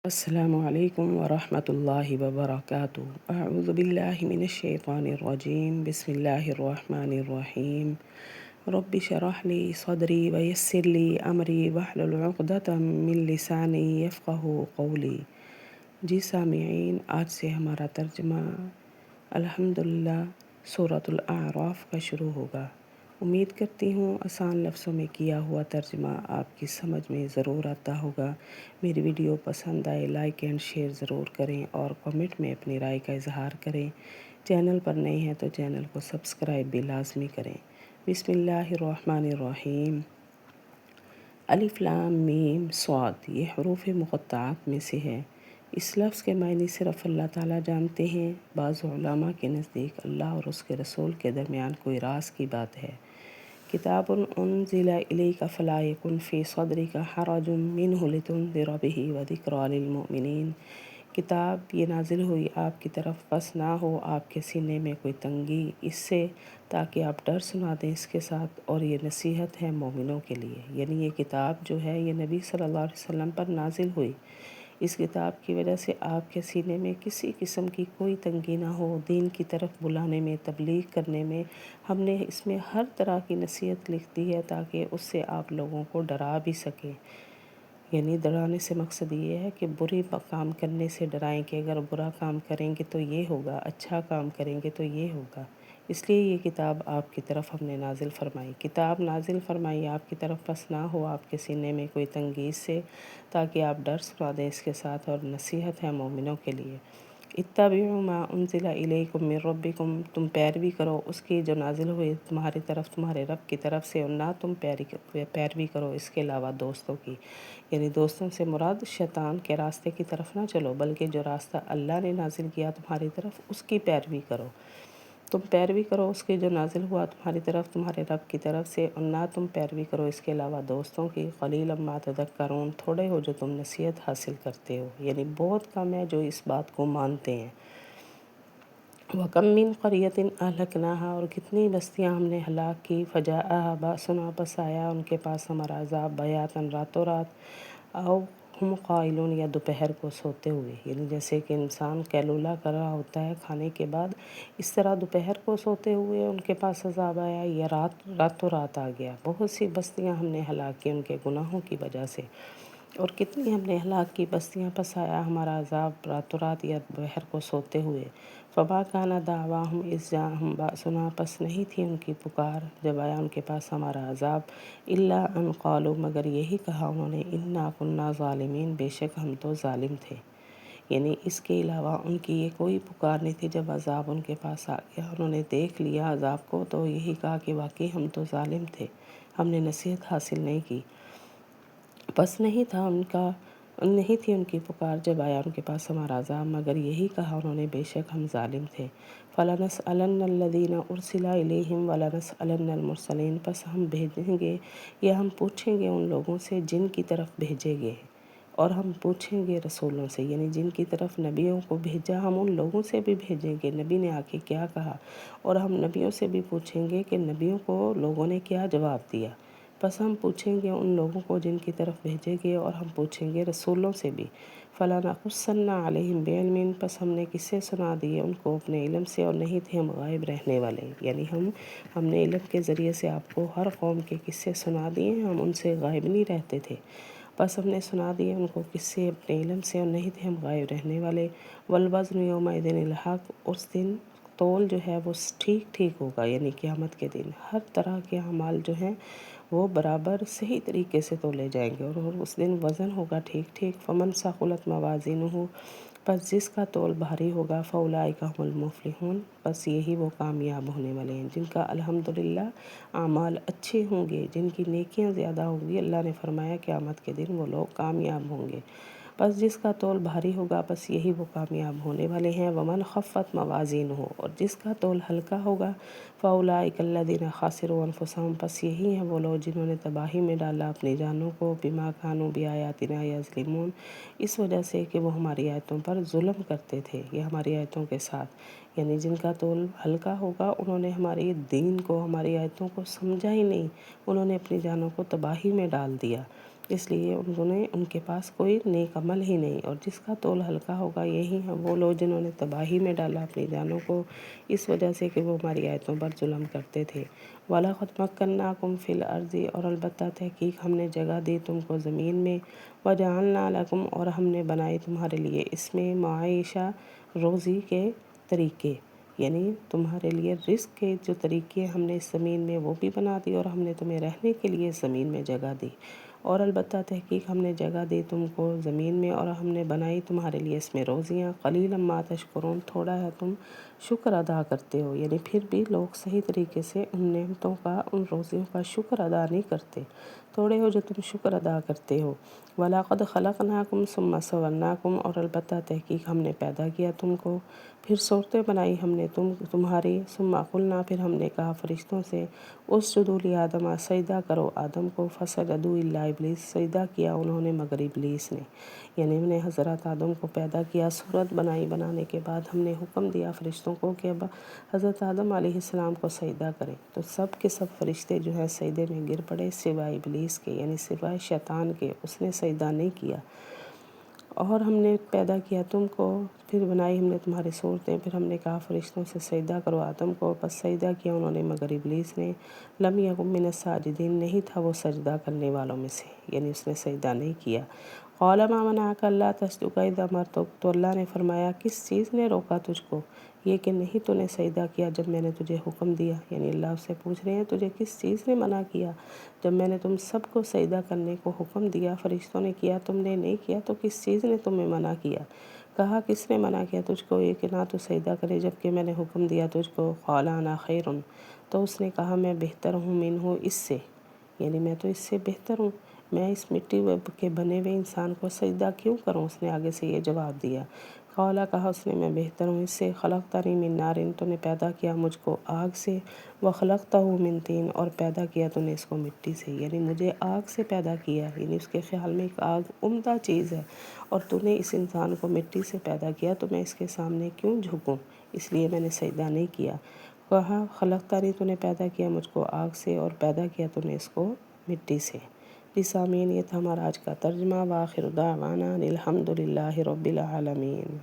السلام علیکم ورحمۃ اللہ وبرکاتہ۔ اعوذ باللہ من الشیطان الرجیم، بسم اللہ الرحمن الرحیم۔ رب اشرح لی صدری ویسر لی امری واحلل عقدۃ من لسانی یفقہوا قولی۔ جی سامعین، آج سے ہمارا ترجمہ الحمدللہ سورۃ الاعراف کا شروع ہوگا۔ امید کرتی ہوں آسان لفظوں میں کیا ہوا ترجمہ آپ کی سمجھ میں ضرور آتا ہوگا۔ میری ویڈیو پسند آئے لائک اینڈ شیئر ضرور کریں اور کمنٹ میں اپنی رائے کا اظہار کریں۔ چینل پر نئے ہیں تو چینل کو سبسکرائب بھی لازمی کریں۔ بسم اللہ الرحمن الرحیم۔ الف لام میم صاد، یہ حروف مقطعات میں سے ہے۔ اس لفظ کے معنی صرف اللہ تعالیٰ جانتے ہیں۔ بعض علماء کے نزدیک اللہ اور اس کے رسول کے درمیان کوئی راز کی بات ہے۔ کتاب انزل الیک فلا یکن فی صدرک حرج منہ لتنذر بہ وذکریٰ للمؤمنین۔ کتاب یہ نازل ہوئی آپ کی طرف، پس نہ ہو آپ کے سینے میں کوئی تنگی اس سے، تاکہ آپ ڈر سنا دیں اس کے ساتھ، اور یہ نصیحت ہے مومنوں کے لیے۔ یعنی یہ کتاب جو ہے یہ نبی صلی اللہ علیہ وسلم پر نازل ہوئی۔ اس کتاب کی وجہ سے آپ کے سینے میں کسی قسم کی کوئی تنگی نہ ہو۔ دین کی طرف بلانے میں، تبلیغ کرنے میں ہم نے اس میں ہر طرح کی نصیحت لکھ دی ہے، تاکہ اس سے آپ لوگوں کو ڈرا بھی سکیں۔ یعنی ڈرانے سے مقصد یہ ہے کہ برے کام کرنے سے ڈرائیں کہ اگر برا کام کریں گے تو یہ ہوگا، اچھا کام کریں گے تو یہ ہوگا۔ اس لیے یہ کتاب آپ کی طرف ہم نے نازل فرمائی۔ کتاب نازل فرمائی آپ کی طرف، پس نہ ہو آپ کے سینے میں کوئی تنگی اس سے، تاکہ آپ ڈر سنا دیں اس کے ساتھ، اور نصیحت ہے مومنوں کے لیے۔ اتبعوا ما انزل الیکم من ربکم، تم پیروی کرو اس کی جو نازل ہوئی تمہاری طرف تمہارے رب کی طرف سے، اور نہ تم پیروی کرو اس کے علاوہ دوستوں کی۔ یعنی دوستوں سے مراد شیطان کے راستے کی طرف نہ چلو، بلکہ جو راستہ اللہ نے نازل کیا تمہاری طرف اس کی پیروی کرو۔ تم پیروی کرو اس کی جو نازل ہوا تمہاری طرف تمہارے رب کی طرف سے، اور نہ تم پیروی کرو اس کے علاوہ دوستوں کی۔ قلیلا ما تذکرون، تھوڑے ہو جو تم نصیحت حاصل کرتے ہو، یعنی بہت کم ہے جو اس بات کو مانتے ہیں۔ وَكَم مِّن قَرْيَةٍ أَهْلَكْنَاهَا، اور کتنی بستیاں ہم نے ہلاک کی، فَجَاءَهَا بَأْسُنَا، پس آیا ان کے پاس ہمارا عذاب، بیاتاً راتوں رات، او ہم قائلون، یا دوپہر کو سوتے ہوئے۔ یعنی جیسے کہ انسان قیلولہ کر رہا ہوتا ہے کھانے کے بعد، اس طرح دوپہر کو سوتے ہوئے ان کے پاس عذاب آیا، یا راتوں رات آ گیا۔ بہت سی بستیاں ہم نے ہلاک کی ان کے گناہوں کی وجہ سے، اور کتنی ہم نے ہلاک کی بستیاں، پس آیا ہمارا عذاب راتوں رات یا دوپہر کو سوتے ہوئے۔ فما کان دعواہم اذ جاءہم بأسنا، پس نہیں تھی ان کی پکار جب آیا ان کے پاس ہمارا عذاب، الا ان قالوا، مگر یہی کہا انہوں نے، انا کنا ظالمین، بے شک ہم تو ظالم تھے۔ یعنی اس کے علاوہ ان کی یہ کوئی پکار نہیں تھی۔ جب عذاب ان کے پاس آ گیا، انہوں نے دیکھ لیا عذاب کو، تو یہی کہا کہ واقعی ہم تو ظالم تھے، ہم نے نصیحت حاصل نہیں کی۔ بس نہیں تھی ان کی پکار جب آیا ان کے پاس ہمارا عذاب، مگر یہی کہا انہوں نے، بے شک ہم ظالم تھے۔ فَلَنَسْأَلَنَّ الَّذِينَ أُرْسِلَ إِلَيْهِمْ وَلَنَسْأَلَنَّ الْمُرْسَلِينَ، پس ہم بھیجیں گے یا ہم پوچھیں گے ان لوگوں سے جن کی طرف بھیجے گئے، اور ہم پوچھیں گے رسولوں سے، یعنی جن کی طرف نبیوں کو بھیجا ہم ان لوگوں سے بھی بھیجیں گے، نبی نے آ کے کیا کہا، اور ہم نبیوں سے بھی پوچھیں گے کہ نبیوں کو لوگوں نے کیا جواب دیا۔ پس ہم پوچھیں گے ان لوگوں کو جن کی طرف بھیجے گئے، اور ہم پوچھیں گے رسولوں سے بھی۔ فَلَنَقُصَّنَّ عَلَيْهِمْ بِعِلْمٍ، پس ہم نے قصے سنا دیے ان کو اپنے علم سے، اور نہیں تھے ہم غائب رہنے والے۔ یعنی ہم نے علم کے ذریعے سے آپ کو ہر قوم کے قصے سنا دیے ہیں، ہم ان سے غائب نہیں رہتے تھے۔ بس ہم نے سنا دیے ان کو قصے اپنے علم سے، اور نہیں تھے ہم غائب رہنے والے۔ وَالْوَزْنُ يَوْمَئِذٍ الْحَقُّ، اس دن تول جو ہے وہ ٹھیک ٹھیک ہوگا، یعنی قیامت کے دن ہر طرح کے اعمال جو ہیں وہ برابر صحیح طریقے سے تولے جائیں گے، اور اس دن وزن ہوگا ٹھیک ٹھیک۔ فَمَنْ ثَقُلَتْ مَوَازِينُهُ، پس جس کا تول بھاری ہوگا، فَأُولَٰئِكَ هُمُ الْمُفْلِحُونَ، پس یہی وہ کامیاب ہونے والے ہیں جن کا الحمدللہ اعمال اچھے ہوں گے، جن کی نیکیاں زیادہ ہوں گی۔ اللہ نے فرمایا قیامت کے دن وہ لوگ کامیاب ہوں گے۔ بس جس کا تول بھاری ہوگا، بس یہی وہ کامیاب ہونے والے ہیں۔ وَمَنْ خَفَّتْ مَوَازِينُهُ، اور جس کا تول ہلکا ہوگا، فَأُولَٰئِكَ الَّذِينَ خَسِرُوا أَنفُسَهُمْ، پس یہی ہیں وہ لوگ جنہوں نے تباہی میں ڈالا اپنی جانوں کو، بِمَا كَانُوا بِآيَاتِنَا يَظْلِمُونَ، اس وجہ سے کہ وہ ہماری آیتوں پر ظلم کرتے تھے، یہ ہماری آیتوں کے ساتھ۔ یعنی جن کا تول ہلکا ہوگا، انہوں نے ہماری دین کو، ہماری آیتوں کو سمجھا ہی نہیں، انہوں نے اپنی جانوں کو تباہی میں ڈال دیا۔ اس لیے ان کے پاس کوئی نیک عمل ہی نہیں، اور جس کا تول ہلکا ہوگا یہی ہیں وہ لوگ جنہوں نے تباہی میں ڈالا اپنی جانوں کو اس وجہ سے کہ وہ ہماری آیتوں پر ظلم کرتے تھے۔ وَلَقَدْ مَكَّنَّاكُمْ فِي الْأَرْضِ، اور البتہ تحقیق ہم نے جگہ دی تم کو زمین میں، وَجَعَلْنَا لَكُمْ، اور ہم نے بنائی تمہارے لیے اس میں معیشہ، روزی کے طریقے، یعنی تمہارے لیے رزق کے جو طریقے ہم نے اس زمین میں وہ بھی بنا دی، اور ہم نے تمہیں رہنے کے لیے اس زمین میں جگہ دی۔ اور البتہ تحقیق ہم نے جگہ دی تم کو زمین میں، اور ہم نے بنائی تمہارے لیے اس میں روزیاں، قلیلا ما تشکرون، تھوڑا ہے تم شکر ادا کرتے ہو، یعنی پھر بھی لوگ صحیح طریقے سے ان نعمتوں کا، ان روزیوں کا شکر ادا نہیں کرتے، تھوڑے ہو جو تم شکر ادا کرتے ہو۔ وَلَقَدْ خَلَقْنَاكُمْ ثُمَّ سَوَّرْنَاكُمْ، اور البتہ تحقیق ہم نے پیدا کیا تم کو، پھر صورتیں بنائی ہم نے تمہاری، ثُمَّ قُلْنَا، پھر ہم نے کہا فرشتوں سے، اسجدوا لِآدَمَ، سجدہ کرو آدم کو، فسجدوا إِلَّا إِبْلِيسَ، سجدہ کیا انہوں نے مگر ابلیس نے، یعنی ہم نے حضرت آدم کو پیدا کیا، صورت بنائی، بنانے کے بعد ہم نے حکم دیا فرشتوں کو کہ اب حضرت آدم علیہ السلام کو سجدہ کریں، تو سب کے سب فرشتے جو ہیں سجدے میں گر پڑے سوائے ابلیس کے، یعنی سوائے شیطان کے، اس نے سجدہ نہیں کیا۔ اور ہم نے پیدا کیا تم کو، پھر بنائی ہم نے تمہاری صورتیں، پھر ہم نے کہا فرشتوں سے سجدہ کرو آدم کو، بس سجدہ کیا انہوں نے مگر ابلیس نے، لم یکن من الساجدین، نہیں تھا وہ سجدہ کرنے والوں میں سے، یعنی اس نے سجدہ نہیں کیا۔ قال ما منعک الا تسجد اذ امرتک، تو اللہ نے فرمایا کس چیز نے روکا تجھ کو یہ کہ نہیں تو نے سجدہ کیا جب میں نے تجھے حکم دیا، یعنی اللہ اس سے پوچھ رہے ہیں تجھے کس چیز نے منع کیا جب میں نے تم سب کو سجدہ کرنے کو حکم دیا، فرشتوں نے کیا تم نے نہیں کیا، تو کس چیز نے تمہیں منع کیا؟ کہا کس نے منع کیا تجھ کو یہ کہ نہ تو سجدہ کرے جب کہ میں نے حکم دیا تجھ کو؟ قال انا خیر، تو اس نے کہا میں بہتر ہوں، منہ اس سے، یعنی میں تو اس سے بہتر ہوں، میں اس مٹی کے بنے ہوئے انسان کو سجدہ کیوں کروں؟ اس نے آگے سے یہ جواب دیا۔ قال، کہا اس نے میں بہتر ہوں اس سے، خلقتنی من نار، تو نے پیدا کیا مجھ کو آگ سے، وخلقتہ من طین، اور پیدا کیا تو نے اس کو مٹی سے، یعنی مجھے آگ سے پیدا کیا، یعنی اس کے خیال میں ایک آگ عمدہ چیز ہے، اور تو نے اس انسان کو مٹی سے پیدا کیا تو میں اس کے سامنے کیوں جھکوں؟ اس لیے میں نے سجدہ نہیں کیا۔ کہا خلقتنی، تو نے پیدا کیا مجھ کو آگ سے، اور پیدا کیا تو نے اس کو مٹی سے۔ جی سامعین، یہ تھا ہمارا آج کا ترجمہ، وآخر دعوانا الحمد للہ رب العالمین۔